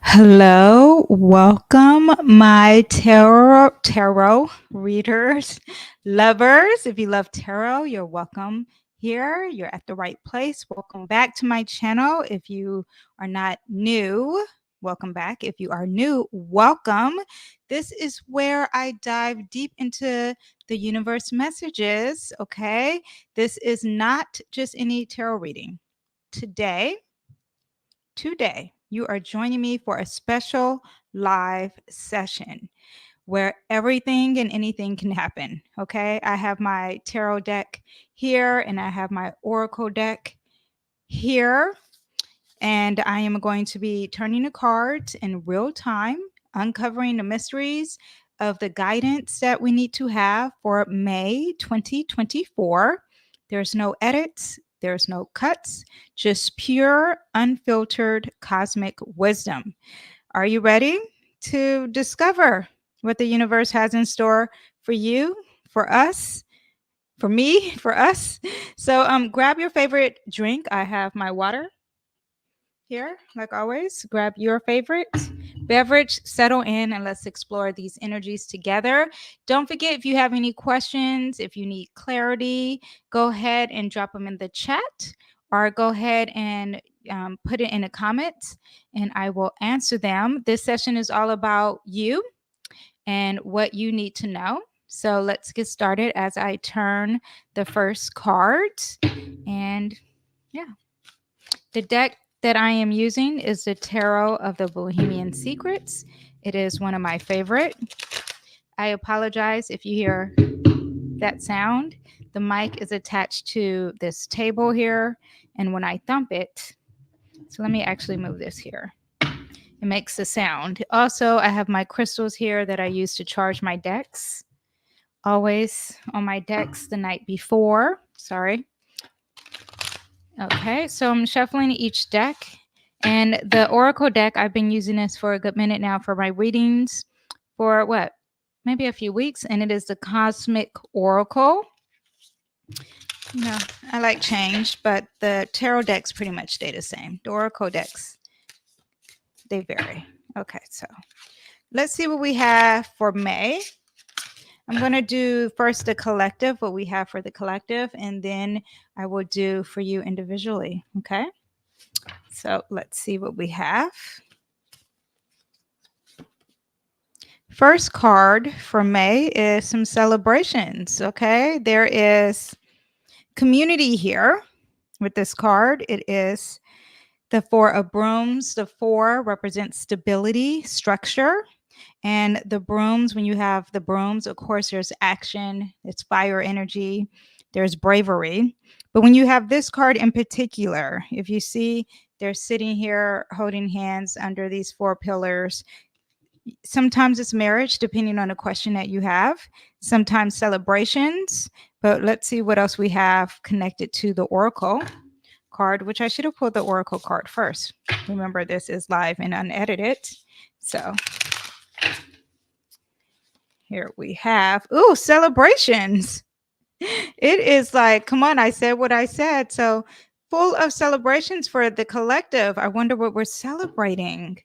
Hello, welcome my tarot readers, lovers. If you love tarot, you're welcome here. You're at the right place. Welcome back to my channel. If you are not new, welcome back. If you are new, welcome. This is where I dive deep into the universe messages, okay? This is not just any tarot reading. Today, you are joining me for a special live session where everything and anything can happen. Okay. I have my tarot deck here and I have my oracle deck here. And I am going to be turning the cards in real time, uncovering the mysteries of the guidance that we need to have for May 2024. There's no edits, there's no cuts, just pure, unfiltered cosmic wisdom. Are you ready to discover what the universe has in store for you, for us? For me, for us. So grab your favorite drink. I have my water here, like always. Grab your favorite beverage, settle in, and let's explore these energies together. Don't forget, if you have any questions, if you need clarity, go ahead and drop them in the chat or go ahead and put it in the comments and I will answer them. This session is all about you and what you need to know. So let's get started as I turn the first card. And yeah, the deck that I am using is the Tarot of the Bohemian Secrets. It is one of my favorite. I apologize if you hear that sound. The mic is attached to this table here, and when I thump it, so let me actually move this here. It makes a sound. Also, I have my crystals here that I use to charge my decks. Always on my decks the night before. Sorry. Okay, so I'm shuffling each deck. And the Oracle deck, I've been using this for a good minute now for my readings for what? Maybe a few weeks. And it is the Cosmic Oracle. No, I like change, but the tarot decks pretty much stay the same. The Oracle decks, they vary. Okay, so let's see what we have for May. I'm going to do first the collective, what we have for the collective, and then I will do for you individually. Okay. So let's see what we have. First card for May is some celebrations. Okay. There is community here with this card. It is the Four of Brooms. The four represents stability, structure. And the brooms, when you have the brooms, of course, there's action, it's fire energy, there's bravery. But when you have this card in particular, if you see they're sitting here holding hands under these four pillars, sometimes it's marriage, depending on the question that you have, sometimes celebrations. But let's see what else we have connected to the Oracle card, which I should have pulled the Oracle card first. Remember, this is live and unedited. So here we have, ooh, celebrations. It is like, come on, I said what I said. So full of celebrations for the collective. I wonder what we're celebrating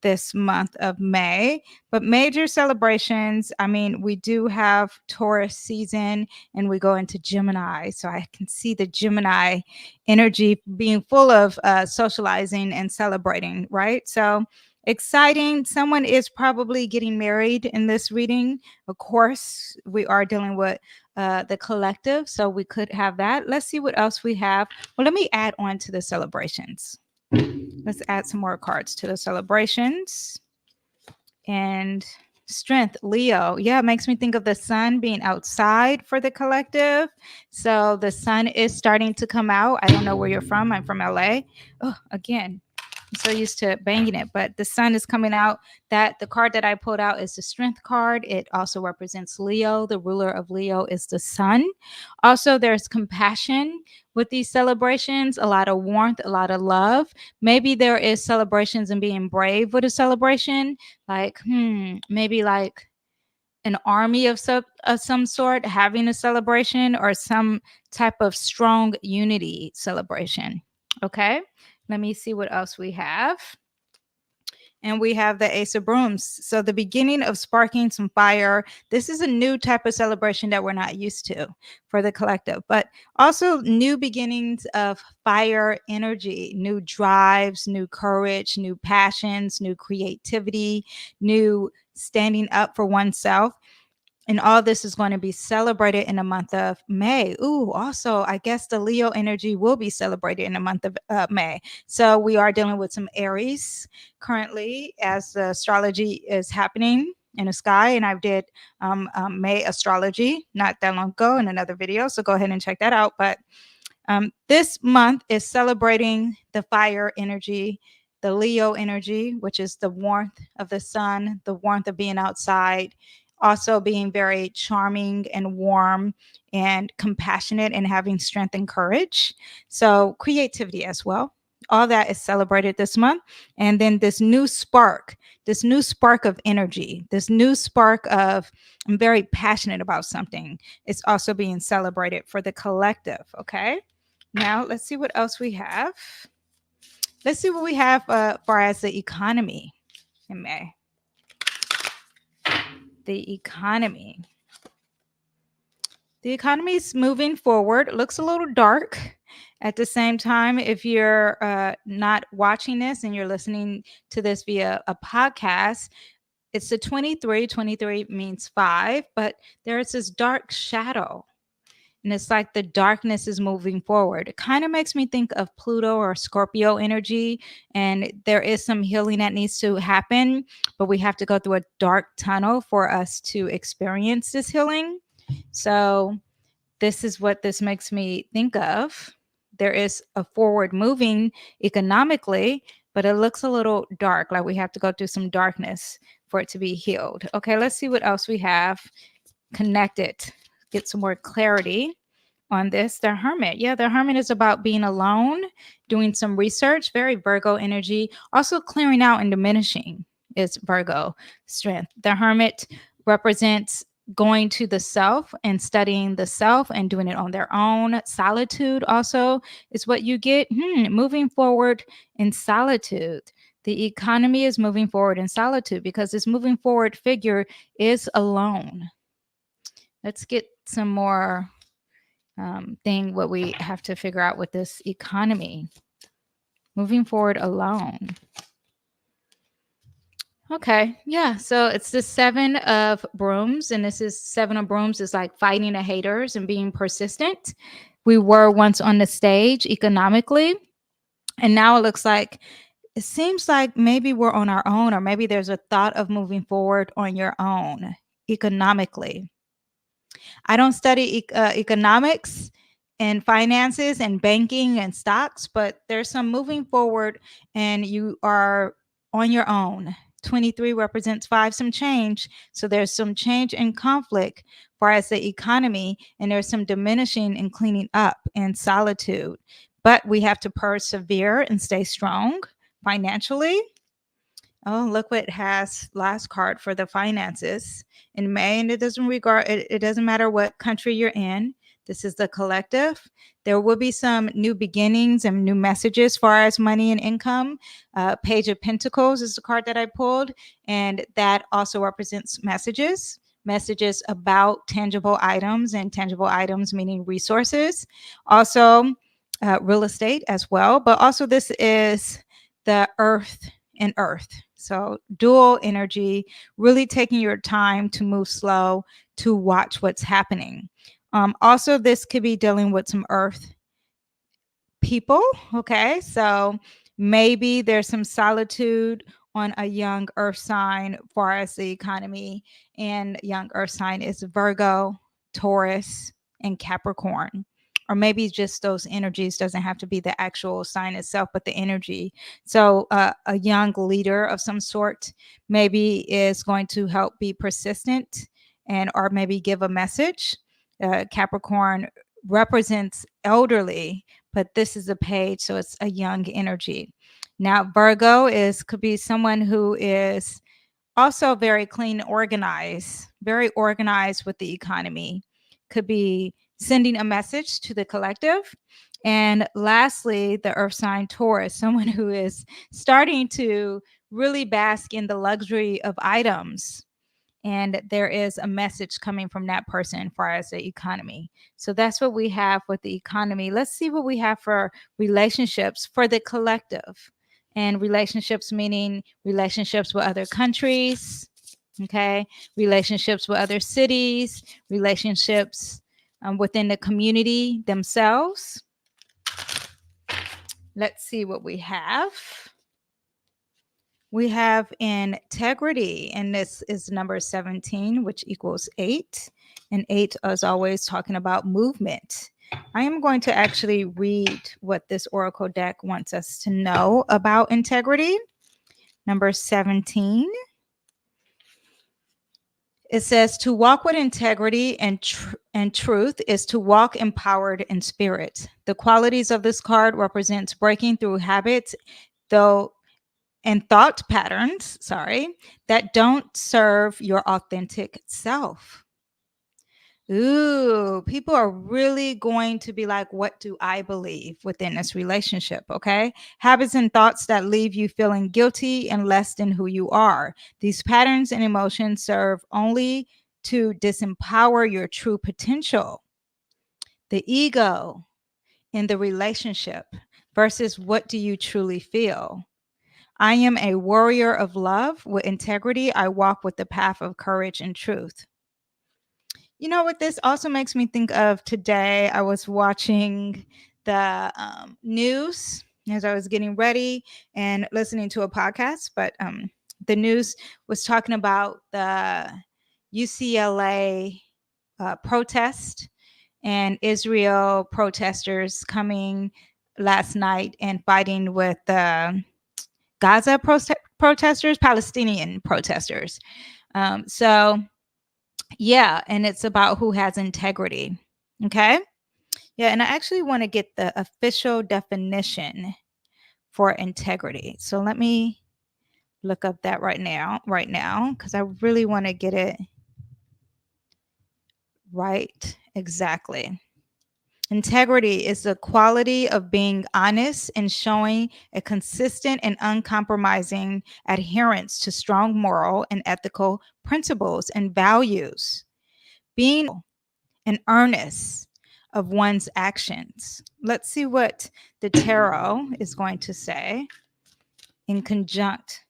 this month of May, but major celebrations. I mean, we do have Taurus season and we go into Gemini. So I can see the Gemini energy being full of socializing and celebrating, right? So exciting. Someone is probably getting married in this reading. Of course, we are dealing with the collective, so we could have that. Let's see what else we have. Well, let me add on to the celebrations. Let's add some more cards to the celebrations. And strength, Leo. Yeah, it makes me think of the sun being outside for the collective. So the sun is starting to come out. I don't know where you're from. I'm from LA. Oh, again, I'm so used to banging it, but the sun is coming out. That the card that I pulled out is the strength card. It also represents Leo. The ruler of Leo is the sun. Also, there's compassion with these celebrations, a lot of warmth, a lot of love. Maybe there is celebrations and being brave with a celebration, like maybe like an army of some sort having a celebration or some type of strong unity celebration. Okay, let me see what else we have. And we have the Ace of Brooms. So the beginning of sparking some fire. This is a new type of celebration that we're not used to for the collective, but also new beginnings of fire energy, new drives, new courage, new passions, new creativity, new standing up for oneself. And all this is going to be celebrated in the month of May. Ooh, also, I guess the Leo energy will be celebrated in the month of May. So we are dealing with some Aries currently as the astrology is happening in the sky. And I did May astrology not that long ago in another video. So go ahead and check that out. But this month is celebrating the fire energy, the Leo energy, which is the warmth of the sun, the warmth of being outside, also being very charming and warm and compassionate and having strength and courage. So creativity as well. All that is celebrated this month. And then this new spark of energy, this new spark of, I'm very passionate about something, is also being celebrated for the collective. Okay. Now let's see what else we have. Let's see what we have far as the economy in May. The economy. The economy is moving forward. It looks a little dark. At the same time, if you're not watching this and you're listening to this via a podcast, it's the 23. 23 means 5, but there's this dark shadow. And it's like the darkness is moving forward. It kind of makes me think of Pluto or Scorpio energy. And there is some healing that needs to happen, but we have to go through a dark tunnel for us to experience this healing. So this is what this makes me think of. There is a forward moving economically, but it looks a little dark, like we have to go through some darkness for it to be healed. Okay, let's see what else we have connected. Get some more clarity on this. The Hermit. Yeah, the Hermit is about being alone, doing some research, very Virgo energy. Also clearing out and diminishing is Virgo strength. The Hermit represents going to the self and studying the self and doing it on their own. Solitude also is what you get. Moving forward in solitude. The economy is moving forward in solitude because this moving forward figure is alone. Let's get some more thing what we have to figure out with this economy. Moving forward alone. Okay, yeah, so it's the 7 of brooms, and this is 7 of brooms is like fighting the haters and being persistent. We were once on the stage economically, and now it looks like, it seems like maybe we're on our own, or maybe there's a thought of moving forward on your own economically. I don't study economics and finances and banking and stocks, but there's some moving forward and you are on your own. 23 represents 5, some change. So there's some change and conflict far as the economy, and there's some diminishing and cleaning up and solitude. But we have to persevere and stay strong financially. Oh, look what it has last card for the finances in May. And it doesn't matter what country you're in. This is the collective. There will be some new beginnings and new messages as far as money and income. Page of Pentacles is the card that I pulled. And that also represents messages about tangible items, and tangible items meaning resources. Also, real estate as well. But also this is the earth and earth. So dual energy, really taking your time to move slow, to watch what's happening. Also, this could be dealing with some earth people. Okay, so maybe there's some solitude on a young earth sign far as the economy, and young earth sign is Virgo, Taurus, and Capricorn. Or maybe just those energies, doesn't have to be the actual sign itself, but the energy. So a young leader of some sort maybe is going to help be persistent, and or maybe give a message. Capricorn represents elderly, but this is a page, so it's a young energy. Now Virgo could be someone who is also very clean, very organized with the economy. Could be sending a message to the collective. And lastly, the earth sign Taurus, someone who is starting to really bask in the luxury of items. And there is a message coming from that person as far as the economy. So that's what we have with the economy. Let's see what we have for relationships for the collective. And relationships meaning relationships with other countries, okay? Relationships with other cities, relationships within the community themselves. Let's see what we have. We have integrity, and this is number 17, which equals 8. And 8 is always talking about movement. I am going to actually read what this oracle deck wants us to know about integrity. Number 17. It says to walk with integrity and truth is to walk empowered in spirit. The qualities of this card represents breaking through habits, though and thought patterns, that don't serve your authentic self. Ooh, people are really going to be like, what do I believe within this relationship? Okay. Habits and thoughts that leave you feeling guilty and less than who you are. These patterns and emotions serve only to disempower your true potential. The ego in the relationship versus what do you truly feel? I am a warrior of love with integrity. I walk with the path of courage and truth. You know what this also makes me think of today? I was watching the news as I was getting ready and listening to a podcast, but the news was talking about the UCLA protest and Israel protesters coming last night and fighting with the Gaza protesters, Palestinian protesters. So, yeah, and it's about who has integrity. Okay. Yeah, and I actually want to get the official definition for integrity. So let me look up that right now, because I really want to get it right exactly. Integrity is the quality of being honest and showing a consistent and uncompromising adherence to strong moral and ethical principles and values. Being an earnest of one's actions. Let's see what the tarot is going to say in conjunct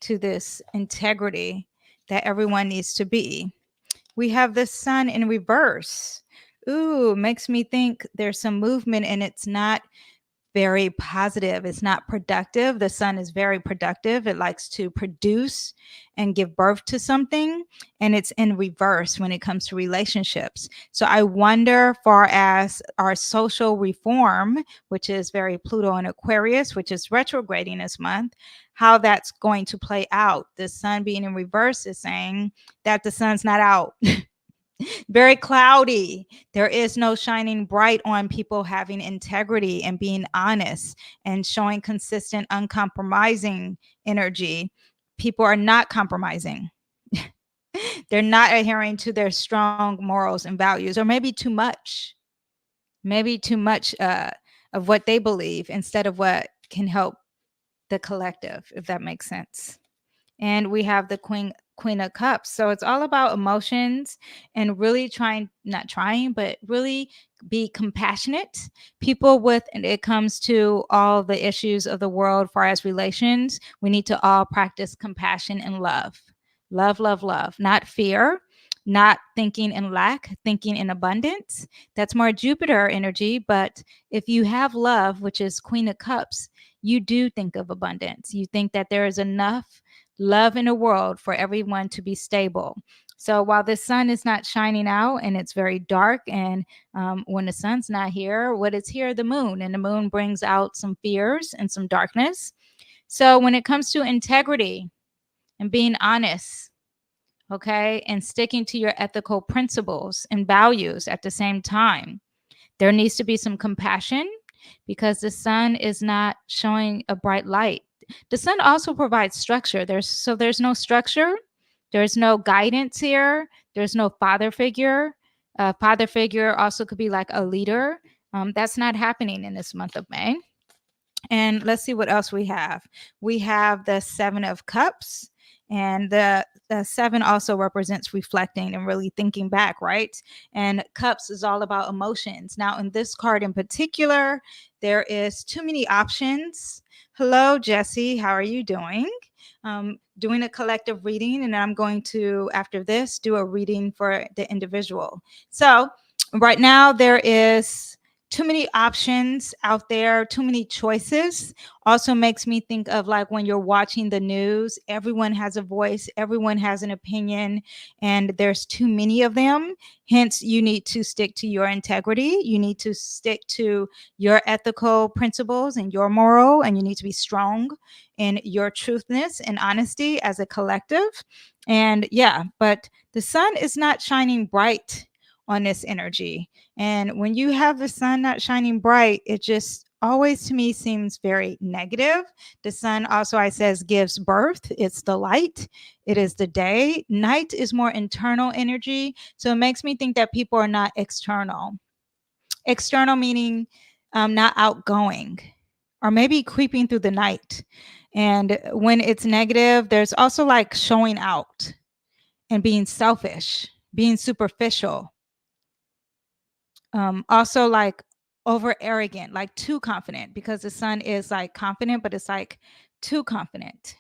to this integrity that everyone needs to be. We have the sun in reverse. Ooh, makes me think there's some movement and it's not very positive. It's not productive. The sun is very productive. It likes to produce and give birth to something. And it's in reverse when it comes to relationships. So I wonder, far as our social reform, which is very Pluto and Aquarius, which is retrograding this month, how that's going to play out. The sun being in reverse is saying that the sun's not out. Very cloudy. There is no shining bright on people having integrity and being honest and showing consistent, uncompromising energy. People are not compromising. They're not adhering to their strong morals and values, or maybe too much. Maybe too much of what they believe instead of what can help the collective, if that makes sense. And we have the Queen of Cups. So it's all about emotions and really not trying, but really be compassionate. People and it comes to all the issues of the world far as relations, we need to all practice compassion and love. Love, love, love, not fear, not thinking in lack, thinking in abundance. That's more Jupiter energy. But if you have love, which is Queen of Cups, you do think of abundance. You think that there is enough love in the world for everyone to be stable. So while the sun is not shining out and it's very dark, and when the sun's not here, what is here? The moon. And the moon brings out some fears and some darkness. So when it comes to integrity and being honest, okay, and sticking to your ethical principles and values at the same time, there needs to be some compassion because the sun is not showing a bright light. The sun also provides structure. There's no structure. There's no guidance here. There's no father figure. Father figure also could be like a leader. That's not happening in this month of May. And let's see what else we have. We have the Seven of Cups, and the seven also represents reflecting and really thinking back, right? And cups is all about emotions. Now, in this card in particular, there is too many options. Hello, Jesse. How are you doing? Doing a collective reading, and I'm going to, after this, do a reading for the individual. So, right now, there is too many options out there, too many choices. Also makes me think of like when you're watching the news, everyone has a voice, everyone has an opinion, and there's too many of them. Hence, you need to stick to your integrity. You need to stick to your ethical principles and your moral, and you need to be strong in your truthness and honesty as a collective. And yeah, but the sun is not shining bright on this energy. And when you have the sun not shining bright, it just always to me seems very negative. The sun also, I says, gives birth. It's the light. It is the day. Night is more internal energy. So it makes me think that people are not external. External meaning not outgoing or maybe creeping through the night. And when it's negative, there's also like showing out and being selfish, being superficial, also like over arrogant, like too confident, because the sun is like confident, but it's like too confident.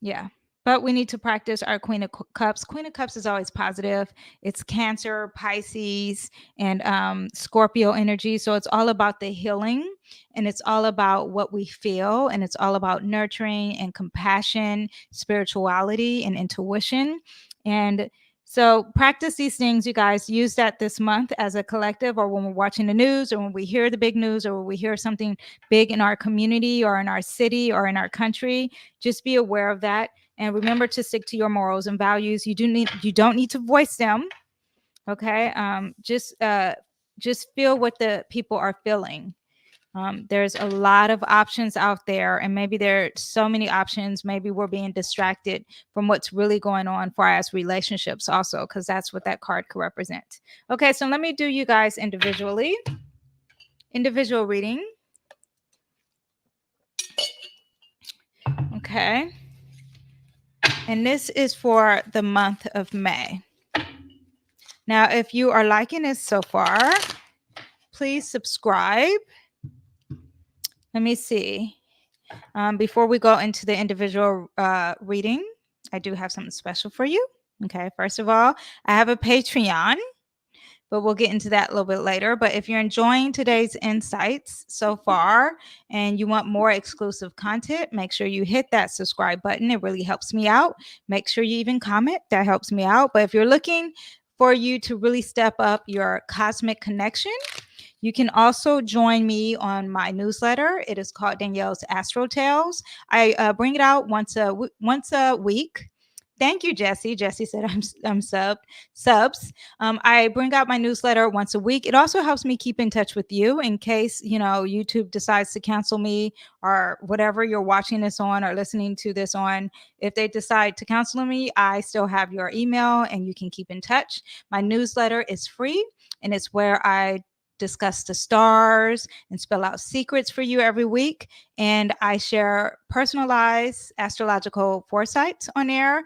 Yeah. But we need to practice our Queen of Cups. Queen of Cups is always positive. It's Cancer, Pisces, and Scorpio energy. So it's all about the healing, and it's all about what we feel, and it's all about nurturing and compassion, spirituality, and intuition. And so practice these things, you guys. Use that this month as a collective, or when we're watching the news, or when we hear the big news, or when we hear something big in our community, or in our city, or in our country. Just be aware of that, and remember to stick to your morals and values. You don't need to voice them. Okay. Just feel what the people are feeling. There's a lot of options out there, and maybe there are so many options. Maybe we're being distracted from what's really going on for us relationships, also, because that's what that card could represent. Okay, so let me do you guys individually. Individual reading. Okay. And this is for the month of May. Now, if you are liking this so far, please subscribe. Let me see. Before we go into the individual reading, I do have something special for you. Okay, first of all, I have a Patreon, but we'll get into that a little bit later. But if you're enjoying today's insights so far and you want more exclusive content, make sure you hit that subscribe button. It really helps me out. Make sure you even comment. That helps me out. But if you're looking for you to really step up your cosmic connection, you can also join me on my newsletter. It is called Danyell's Astro Tales. I bring it out once a week. Thank you, Jesse. Jesse said I'm subs. I bring out my newsletter once a week. It also helps me keep in touch with you in case YouTube decides to cancel me, or whatever you're watching this on or listening to this on. If they decide to cancel me, I still have your email and you can keep in touch. My newsletter is free, and it's where I discuss the stars and spell out secrets for you every week. And I share personalized astrological foresights on air.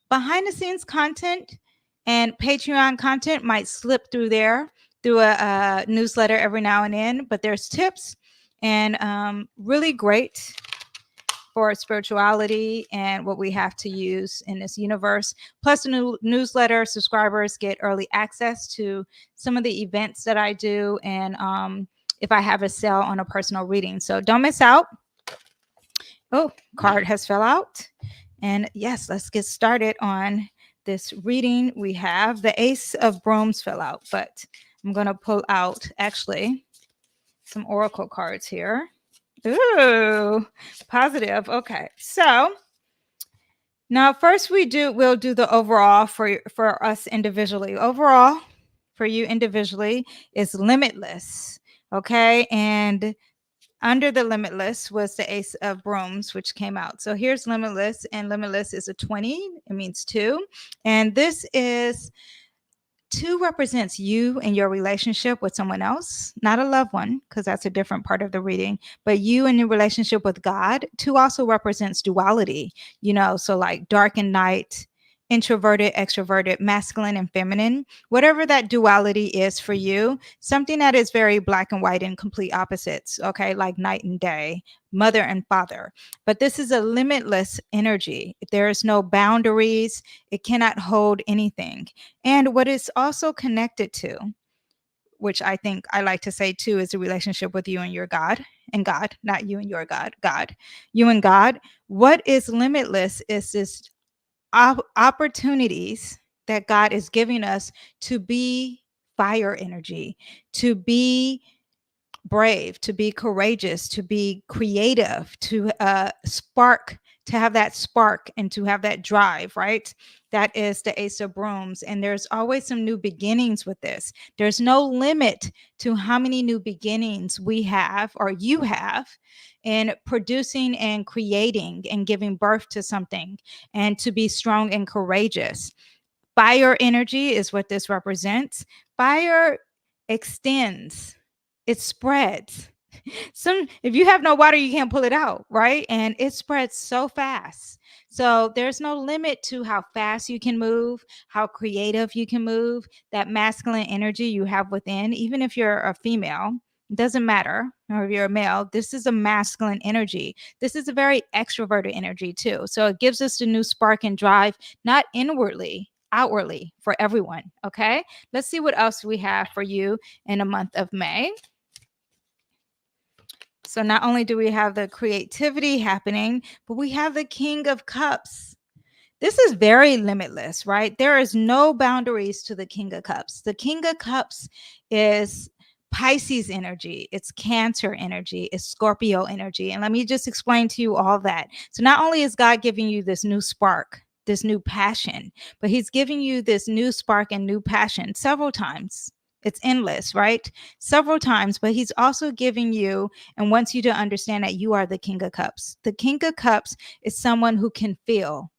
Behind the scenes content and Patreon content might slip through there through a newsletter every now and then, but there's tips and really great for spirituality and what we have to use in this universe. Plus, the new newsletter subscribers get early access to some of the events that I do, and if I have a sale on a personal reading. So don't miss out. Oh, card has fell out. And yes, let's get started on this reading. We have the Ace of Brooms fell out, but I'm going to pull out actually some oracle cards here. Ooh, positive. Okay. So now first we'll do the overall for us individually. Overall for you individually is limitless. Okay. And under the limitless was the Ace of Brooms, which came out. So here's limitless, and limitless is a 20. It means 2. And this is 2 represents you and your relationship with someone else, not a loved one, because that's a different part of the reading, but you and your relationship with God. 2 also represents duality, so like dark and night, introverted, extroverted, masculine and feminine, whatever that duality is for you, something that is very black and white and complete opposites, okay, like night and day, mother and father. But this is a limitless energy. There is no boundaries. It cannot hold anything. And what it's also connected to, which I think I like to say too, is the relationship with you and your God, and God, not you and your God, God, you and God. What is limitless is this opportunities that God is giving us to be fire energy, to be brave, to be courageous, to be creative, to spark, to have that spark and to have that drive, right? That is the Ace of Brooms. And there's always some new beginnings with this. There's no limit to how many new beginnings we have or you have in producing and creating and giving birth to something, and to be strong and courageous. Fire energy is what this represents. Fire extends, it spreads. If you have no water, you can't pull it out, right? And it spreads so fast. So there's no limit to how fast you can move, how creative you can move, that masculine energy you have within, even if you're a female. It doesn't matter, or if you're a male, this is a masculine energy. This is a very extroverted energy too. So it gives us the new spark and drive, not inwardly, outwardly, for everyone. Okay, let's see what else we have for you in a month of May. So not only do we have the creativity happening, but we have the King of Cups. This is very limitless, right? There is no boundaries to the King of Cups. The King of Cups is Pisces energy, it's Cancer energy, it's Scorpio energy. And let me just explain to you all that. So not only is God giving you this new spark, this new passion, but he's giving you this new spark and new passion several times. It's endless, right? Several times, but he's also giving you and wants you to understand that you are the King of Cups. The King of Cups is someone who can feel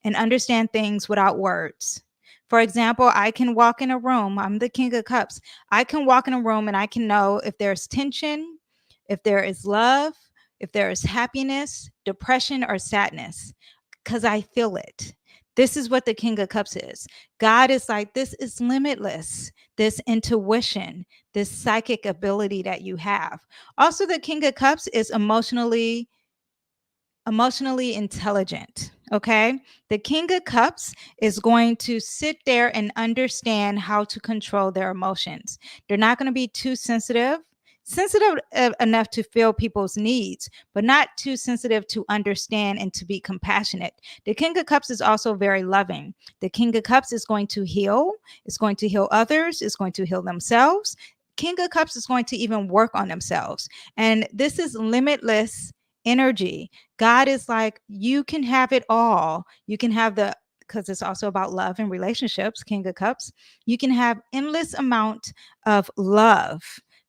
and understand things without words. For example, I can walk in a room. I'm the King of Cups. I can walk in a room and I can know if there's tension, if there is love, if there is happiness, depression, or sadness, because I feel it. This is what the King of Cups is. God is like, this is limitless, this intuition, this psychic ability that you have. Also, the King of Cups is emotionally intelligent. Okay. The King of Cups is going to sit there and understand how to control their emotions. They're not going to be too sensitive enough to feel people's needs, but not too sensitive to understand and to be compassionate. The King of Cups is also very loving. The King of Cups is going to heal. It's going to heal others. It's going to heal themselves. King of Cups is going to even work on themselves. And this is limitless energy. God is like, you can have it all. You can have because it's also about love and relationships, King of Cups. You can have endless amount of love.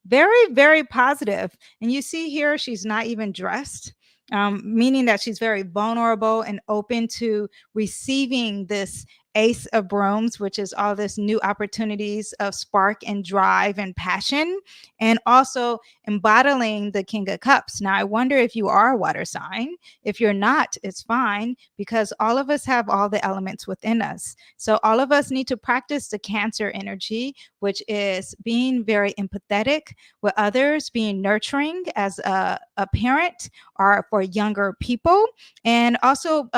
Very, very positive. And you see here, she's not even dressed, meaning that she's very vulnerable and open to receiving this Ace of Brooms, which is all this new opportunities of spark and drive and passion, and also embodying the King of Cups. Now, I wonder if you are a water sign. If you're not, it's fine, because all of us have all the elements within us. So all of us need to practice the Cancer energy, which is being very empathetic with others, being nurturing as a parent or for younger people, and also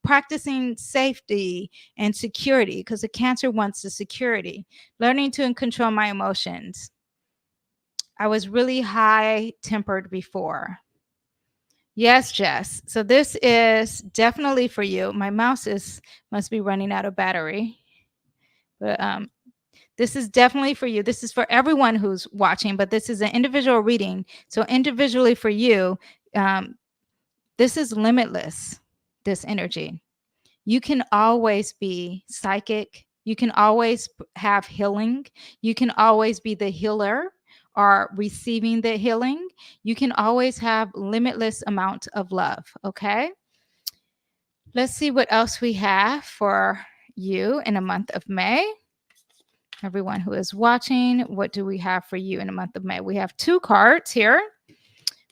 practicing safety and security, because the Cancer wants the security. Learning to control my emotions. I was really high tempered before. Yes, Jess. So this is definitely for you. My mouse must be running out of battery. But this is definitely for you. This is for everyone who's watching, but this is an individual reading. So individually for you, this is limitless, this energy. You can always be psychic. You can always have healing. You can always be the healer or receiving the healing. You can always have limitless amount of love. Okay. Let's see what else we have for you in a month of May. everyone who is watching, what do we have for you in the month of May? We have 2 cards here.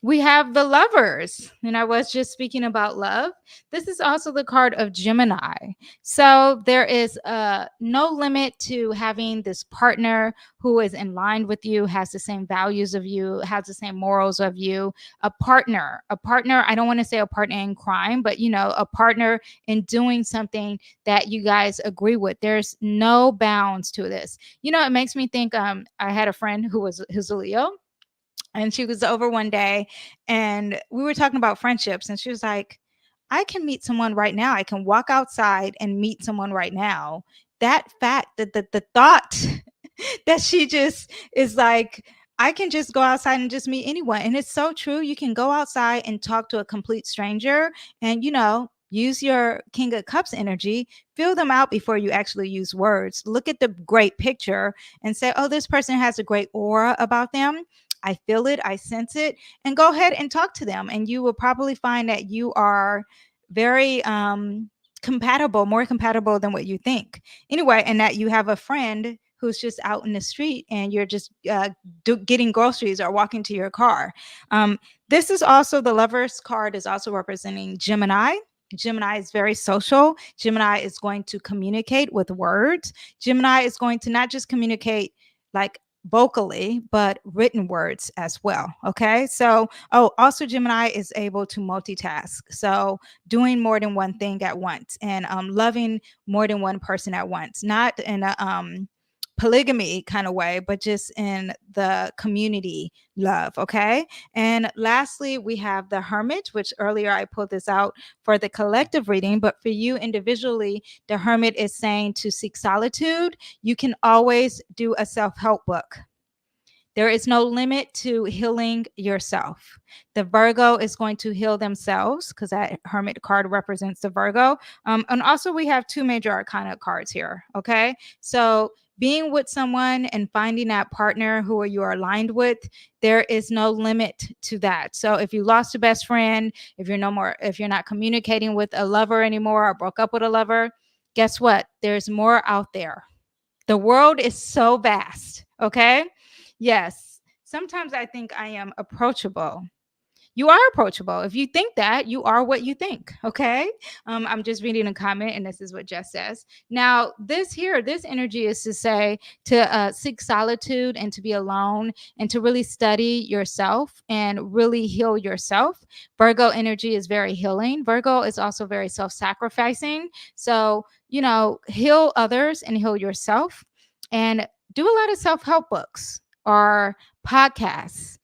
We have the Lovers, and I was just speaking about love. This is also the card of Gemini. So there is no limit to having this partner who is in line with you, has the same values of you, has the same morals of you. A partner, I don't want to say a partner in crime, but a partner in doing something that you guys agree with. There's no bounds to this. It makes me think, I had a friend who's a Leo, and she was over one day and we were talking about friendships, and she was like, I can meet someone right now. I can walk outside and meet someone right now. That fact, that the thought that she just is like, I can just go outside and just meet anyone. And it's so true. You can go outside and talk to a complete stranger and, use your King of Cups energy, feel them out before you actually use words. Look at the great picture and say, oh, this person has a great aura about them. I feel it, I sense it, and go ahead and talk to them. And you will probably find that you are very compatible, more compatible than what you think. Anyway, and that you have a friend who's just out in the street and you're just getting groceries or walking to your car. This is also, the Lovers card is also representing Gemini. Gemini is very social. Gemini is going to communicate with words. Gemini is going to not just communicate like vocally, but written words as well. Okay. So, also Gemini is able to multitask. So, doing more than one thing at once and loving more than one person at once, not in a polygamy kind of way, but just in the community love. Okay. And lastly, we have the Hermit, which earlier I pulled this out for the collective reading, but for you individually, the Hermit is saying to seek solitude. You can always do a self-help book. There is no limit to healing yourself. The Virgo is going to heal themselves because that Hermit card represents the Virgo. And also, we have 2 major arcana cards here. Okay. So, being with someone and finding that partner who you are aligned with, there is no limit to that. So, if you lost a best friend, if you're not communicating with a lover anymore or broke up with a lover, guess what? There's more out there. The world is so vast. Okay. Yes. Sometimes I think I am approachable. You are approachable. If you think that, you are what you think. Okay. I'm just reading a comment, and this is what Jess says. Now, this energy is to say to seek solitude and to be alone and to really study yourself and really heal yourself. Virgo energy is very healing. Virgo is also very self sacrificing. So, heal others and heal yourself, and do a lot of self help books or podcasts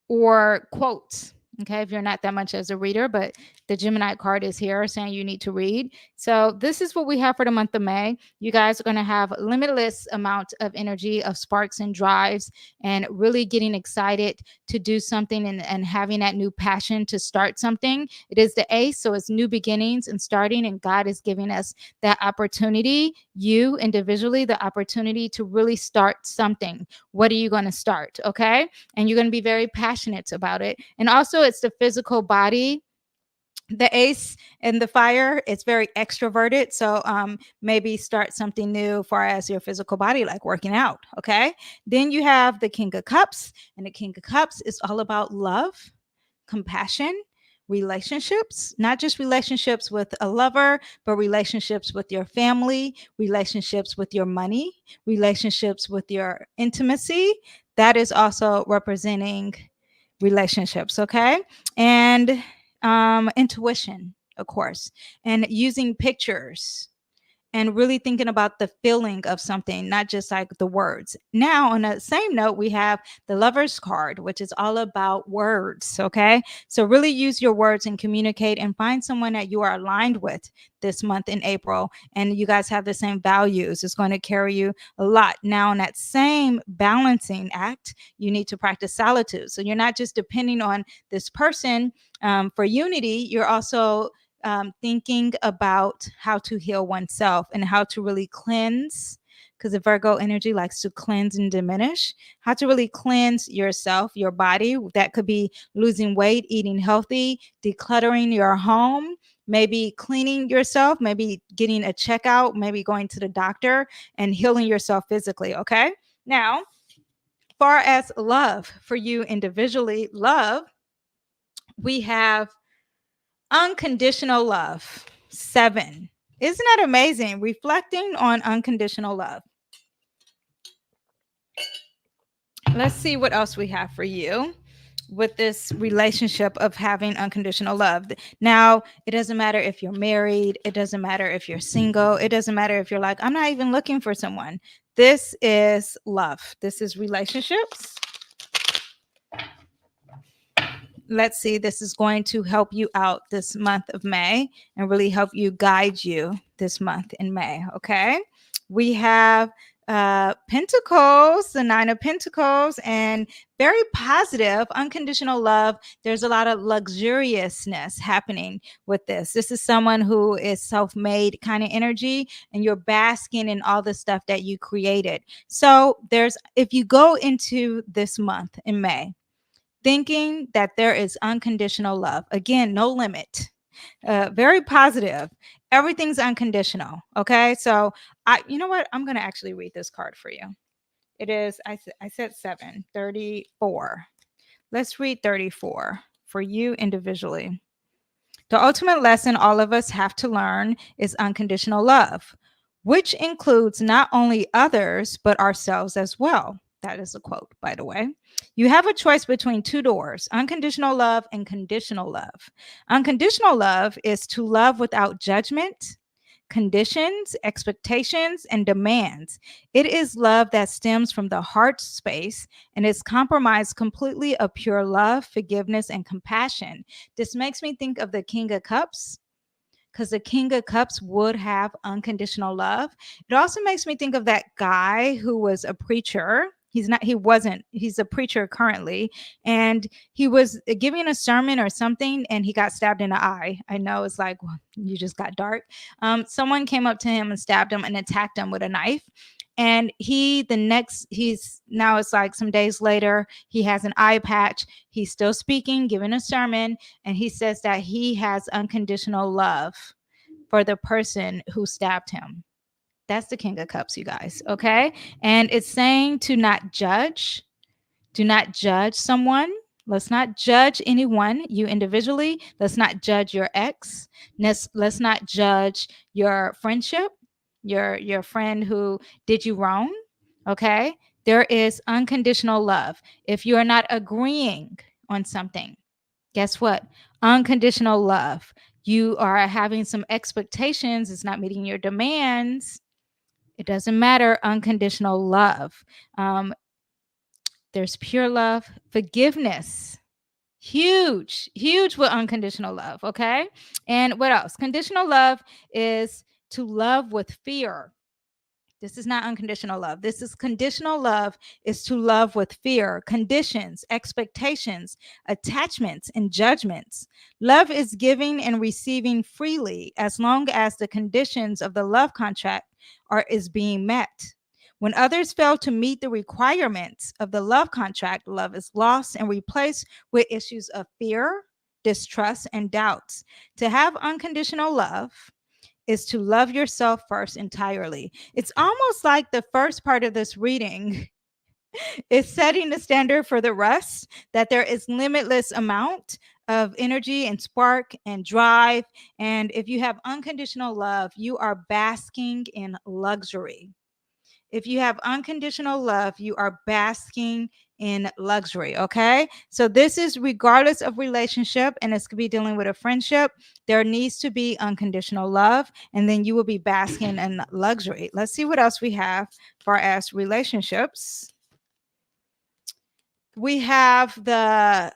or quotes. Okay, if you're not that much as a reader, but the Gemini card is here saying you need to read. So this is what we have for the month of May. You guys are going to have limitless amount of energy, of sparks and drives, and really getting excited to do something and having that new passion to start something. It is the Ace, so it's new beginnings and starting, and God is giving us that opportunity, you individually, the opportunity to really start something. What are you going to start? Okay. And you're going to be very passionate about it. And also, it's the physical body. The Ace and the Fire, it's very extroverted. So maybe start something new far as your physical body, like working out. Okay. Then you have the King of Cups, and the King of Cups is all about love, compassion, relationships, not just relationships with a lover, but relationships with your family, relationships with your money, relationships with your intimacy. That is also representing relationships. Okay. And intuition, of course, and using pictures and really thinking about the feeling of something, not just like the words. Now, on the same note, we have the Lover's card, which is all about words. Okay. So really use your words and communicate and find someone that you are aligned with this month in April. And you guys have the same values. It's going to carry you a lot. Now, in that same balancing act, you need to practice solitude. So you're not just depending on this person for unity, you're also thinking about how to heal oneself and how to really cleanse, because the Virgo energy likes to cleanse and diminish, how to really cleanse yourself, your body. That could be losing weight, eating healthy, decluttering your home, maybe cleaning yourself, maybe getting a checkout, maybe going to the doctor and healing yourself physically. Okay. Now, far as love for you individually, love, we have unconditional love. 7. Isn't that amazing? Reflecting on unconditional love. Let's see what else we have for you with this relationship of having unconditional love. Now, it doesn't matter if you're married, it doesn't matter if you're single, it doesn't matter if you're like, I'm not even looking for someone. This is love. This is relationships. Let's see, this is going to help you out this month of May and really help you guide you this month in May. Okay. We have Pentacles, the 9 of Pentacles, and very positive, unconditional love. There's a lot of luxuriousness happening with this. This is someone who is self-made kind of energy, and you're basking in all the stuff that you created. So if you go into this month in May, thinking that there is unconditional love. Again, no limit. Very positive. Everything's unconditional. Okay. So you know what? I'm going to actually read this card for you. It is, I said 7, 34. Let's read 34 for you individually. The ultimate lesson all of us have to learn is unconditional love, which includes not only others, but ourselves as well. That is a quote, by the way. You have a choice between 2 doors, unconditional love and conditional love. Unconditional love is to love without judgment, conditions, expectations, and demands. It is love that stems from the heart space and is compromised completely of pure love, forgiveness, and compassion. This makes me think of the King of Cups, because the King of Cups would have unconditional love. It also makes me think of that guy who was a preacher. He's a preacher currently. And he was giving a sermon or something, and he got stabbed in the eye. I know it's like, well, you just got dark. Someone came up to him and stabbed him and attacked him with a knife. And now it's like some days later, he has an eye patch. He's still speaking, giving a sermon, and he says that he has unconditional love for the person who stabbed him. That's the King of Cups, you guys. Okay. And it's saying to not judge. Do not judge someone. Let's not judge anyone, you individually. Let's not judge your ex. Let's not judge your friendship, your friend who did you wrong. Okay. There is unconditional love. If you are not agreeing on something, guess what? Unconditional love. You are having some expectations. It's not meeting your demands. It doesn't matter. Unconditional love. There's pure love, forgiveness. Huge with unconditional love. Okay. And what else? Conditional love is to love with fear. This is not unconditional love. This is conditional love, is to love with fear, conditions, expectations, attachments, and judgments. Love is giving and receiving freely as long as the conditions of the love contract is being met. When others fail to meet the requirements of the love contract, love is lost and replaced with issues of fear, distrust, and doubts. To have unconditional love is to love yourself first entirely. It's almost like the first part of this reading is setting the standard for the rest, that there is limitless amount of energy and spark and drive. And if you have unconditional love, you are basking in luxury. If you have unconditional love, you are basking in luxury. Okay. So this is regardless of relationship, and this could be dealing with a friendship. There needs to be unconditional love, and then you will be basking in luxury. Let's see what else we have for as relationships. We have the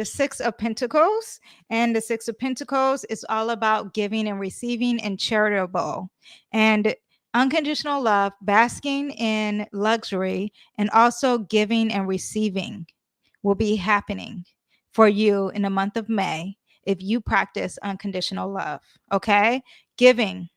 6 of Pentacles, and the 6 of Pentacles is all about giving and receiving and charitable. And unconditional love, basking in luxury, and also giving and receiving will be happening for you in the month of May if you practice unconditional love. Okay. Giving,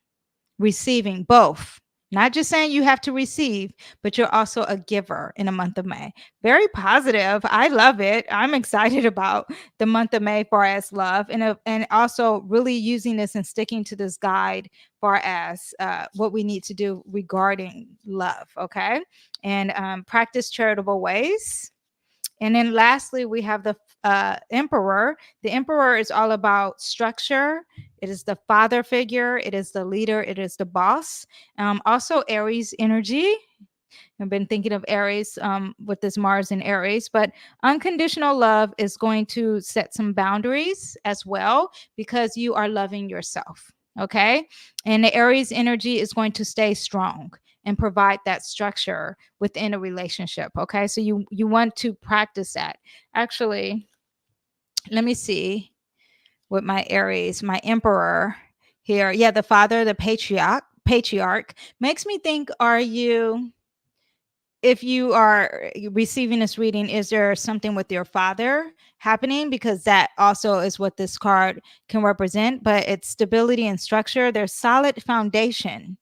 receiving, both. Not just saying you have to receive, but you're also a giver in the month of May. Very positive. I love it. I'm excited about the month of May far as love, and also really using this and sticking to this guide far as what we need to do regarding love. Okay. And practice charitable ways. And then lastly, we have the emperor. The emperor is all about structure. It is the father figure. It is the leader. It is the boss. Also, Aries energy. I've been thinking of Aries with this Mars in Aries, but unconditional love is going to set some boundaries as well because you are loving yourself. Okay. And the Aries energy is going to stay strong and provide that structure within a relationship. Okay. So you want to practice that. Actually, let me see with my Aries, my emperor here. Yeah, the father, the patriarch makes me think, are you, if you are receiving this reading, is there something with your father happening? Because that also is what this card can represent, but it's stability and structure. There's solid foundation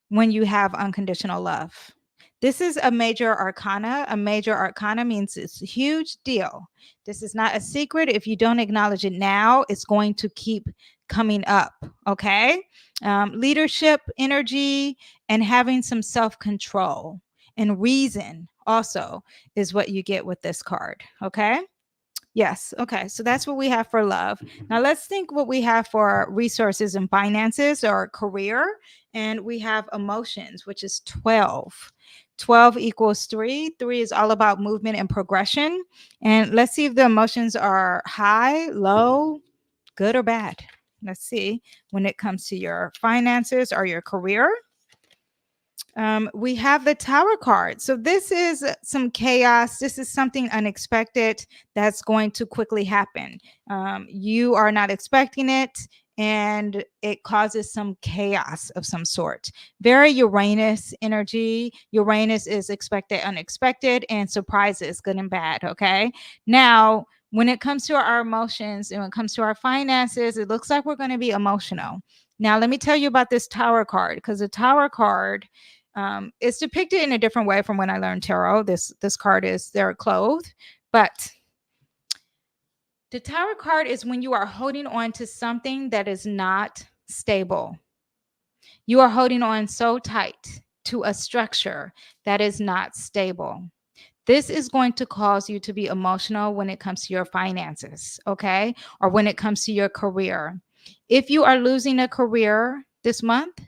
when you have unconditional love. This is a major arcana. A major arcana means it's a huge deal. This is not a secret. If you don't acknowledge it now, it's going to keep coming up. Okay. Leadership, energy, and having some self control and reason also is what you get with this card. Okay. Yes. Okay. So that's what we have for love. Now let's think what we have for resources and finances or career. And we have emotions, which is 12. 12 equals 3. 3 is all about movement and progression. And let's see if the emotions are high, low, good, or bad. Let's see when it comes to your finances or your career. We have the Tower card. So this is some chaos. This is something unexpected that's going to quickly happen. You are not expecting it, and it causes some chaos of some sort. Very Uranus energy. Uranus is expected, unexpected, and surprises, good and bad. Okay. Now, when it comes to our emotions and when it comes to our finances, it looks like we're going to be emotional. Now, let me tell you about this Tower card, because the Tower card it's depicted in a different way from when I learned tarot. This card is they're clothed, but the Tower card is when you are holding on to something that is not stable. You are holding on so tight to a structure that is not stable. This is going to cause you to be emotional when it comes to your finances, okay? Or when it comes to your career. If you are losing a career this month,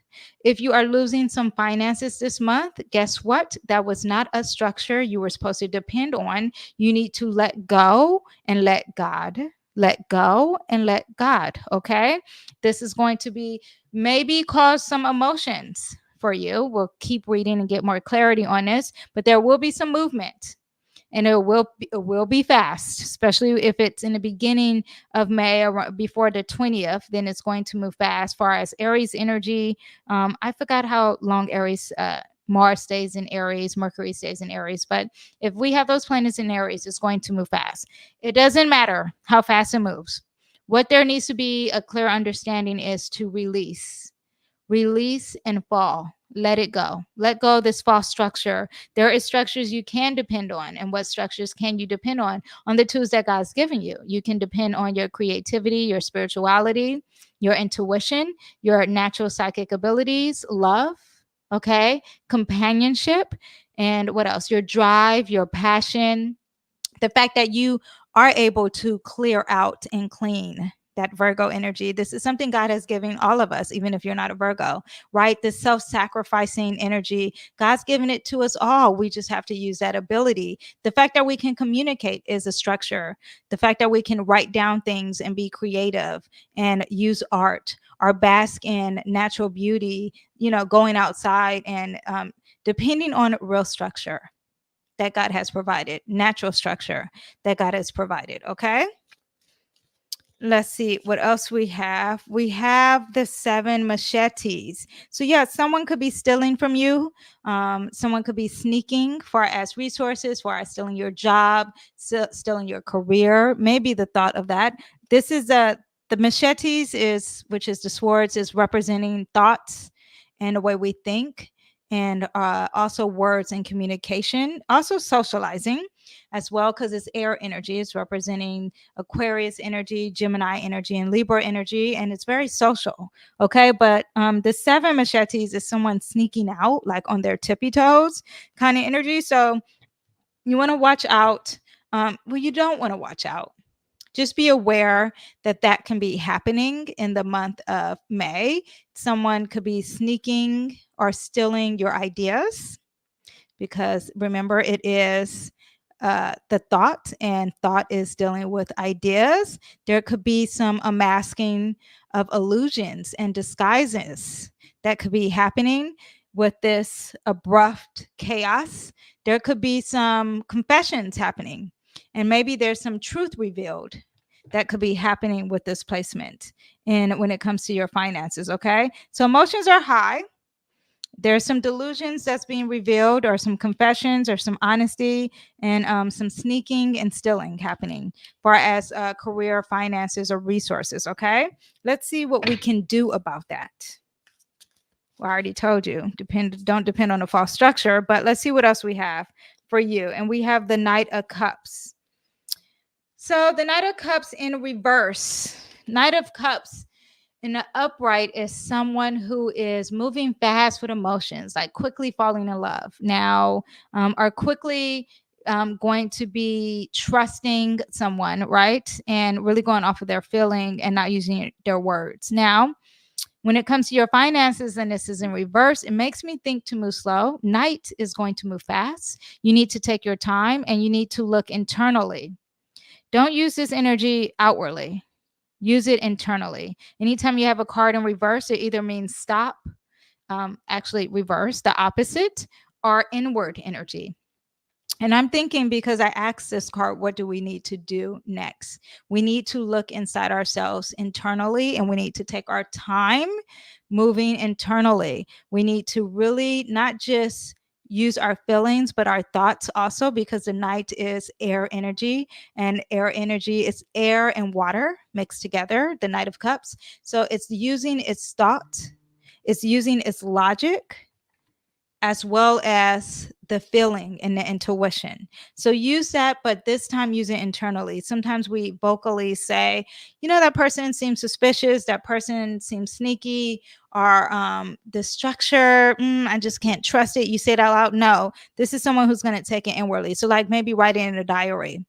if you are losing some finances this month, guess what? That was not a structure you were supposed to depend on. You need to let go and let God. Let go and let God, okay? This is going to be maybe cause some emotions for you. We'll keep reading and get more clarity on this, but there will be some movement and it will be fast, especially if it's in the beginning of May or before the 20th. Then it's going to move fast. As far as Aries energy, I forgot how long Aries Mars stays in Aries, Mercury stays in Aries, but if we have those planets in Aries, it's going to move fast. It doesn't matter how fast it moves. What there needs to be a clear understanding is to release and fall. Let it go. Let go of this false structure. There is structures you can depend on. And what structures can you depend on? On the tools that God's given you. You can depend on your creativity, your spirituality, your intuition, your natural psychic abilities, love, okay, companionship, and what else? Your drive, your passion, the fact that you are able to clear out and clean that Virgo energy. This is something God has given all of us, even if you're not a Virgo, right? This self-sacrificing energy, God's given it to us all. We just have to use that ability. The fact that we can communicate is a structure. The fact that we can write down things and be creative and use art or bask in natural beauty, going outside and depending on real structure that God has provided, natural structure that God has provided. Okay. Let's see what else we have. We have the 7 machetes. So yeah, someone could be stealing from you. Someone could be sneaking far as resources, far as stealing your job, stealing your career. Maybe the thought of that. This is the machetes which is the swords, is representing thoughts and the way we think. and also words and communication, also socializing as well, because it's air energy. It's representing Aquarius energy, Gemini energy, and Libra energy, and it's very social. Okay, but the 7 machetes is someone sneaking out, like on their tippy toes kind of energy. So you want to watch out. Well, you don't want to watch out. Just be aware that that can be happening in the month of May. Someone could be sneaking or stealing your ideas, because remember, it is the thought, and thought is dealing with ideas. There could be some unmasking of illusions and disguises that could be happening with this abrupt chaos. There could be some confessions happening, and maybe there's some truth revealed that could be happening with this placement. And when it comes to your finances, okay? So emotions are high. There's some delusions that's being revealed, or some confessions, or some honesty, and some sneaking and stealing happening far as career, finances, or resources. Okay, let's see what we can do about that. Well, I already told you, don't depend on a false structure, but let's see what else we have for you. And we have the Knight of Cups. So the Knight of Cups in reverse. Knight of Cups in the upright is someone who is moving fast with emotions, like quickly falling in love now, are quickly going to be trusting someone, right? And really going off of their feeling and not using their words. Now, when it comes to your finances, and this is in reverse, it makes me think to move slow. Knight is going to move fast. You need to take your time, and you need to look internally. Don't use this energy outwardly. Use it internally. Anytime you have a card in reverse, it either means stop, actually reverse, the opposite, or inward energy. And I'm thinking, because I asked this card, what do we need to do next? We need to look inside ourselves internally, and we need to take our time moving internally. We need to really not just use our feelings, but our thoughts also, because the Knight is air energy, and air energy is air and water mixed together, the Knight of Cups. So it's using its thought, it's using its logic, as well as the feeling and the intuition. So use that, but this time use it internally. Sometimes we vocally say, that person seems suspicious, that person seems sneaky, or the structure, I just can't trust it. You say it out loud. No, this is someone who's going to take it inwardly. So like maybe write it in a diary.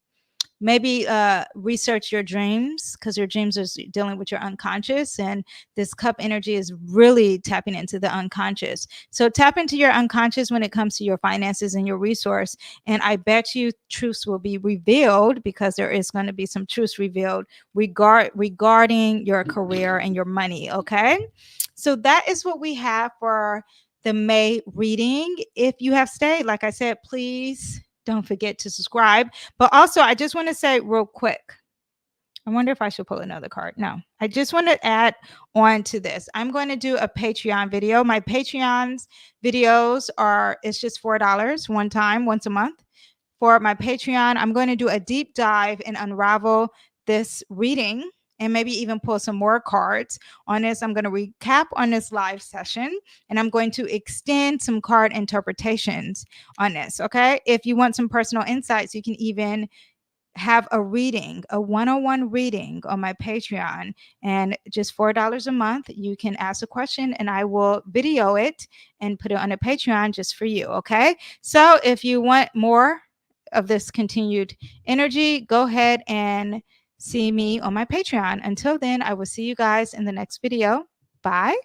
Maybe research your dreams, because your dreams are dealing with your unconscious, and this cup energy is really tapping into the unconscious. So tap into your unconscious when it comes to your finances and your resource, and I bet you truths will be revealed, because there is going to be some truths revealed regarding your career and your money. Okay, so that is what we have for the May reading. If you have stayed, like I said, please don't forget to subscribe. But also, I just want to say real quick, I wonder if I should pull another card. No, I just want to add on to this. I'm going to do a Patreon video. My Patreon's videos it's just $4 one time, once a month. For my Patreon, I'm going to do a deep dive and unravel this reading, and maybe even pull some more cards on this. I'm going to recap on this live session, and I'm going to extend some card interpretations on this. Okay. If you want some personal insights, you can even have a reading, a one-on-one reading on my Patreon, and just $4 a month. You can ask a question, and I will video it and put it on a Patreon just for you. Okay. So if you want more of this continued energy, go ahead and see me on my Patreon. Until then, I will see you guys in the next video. Bye.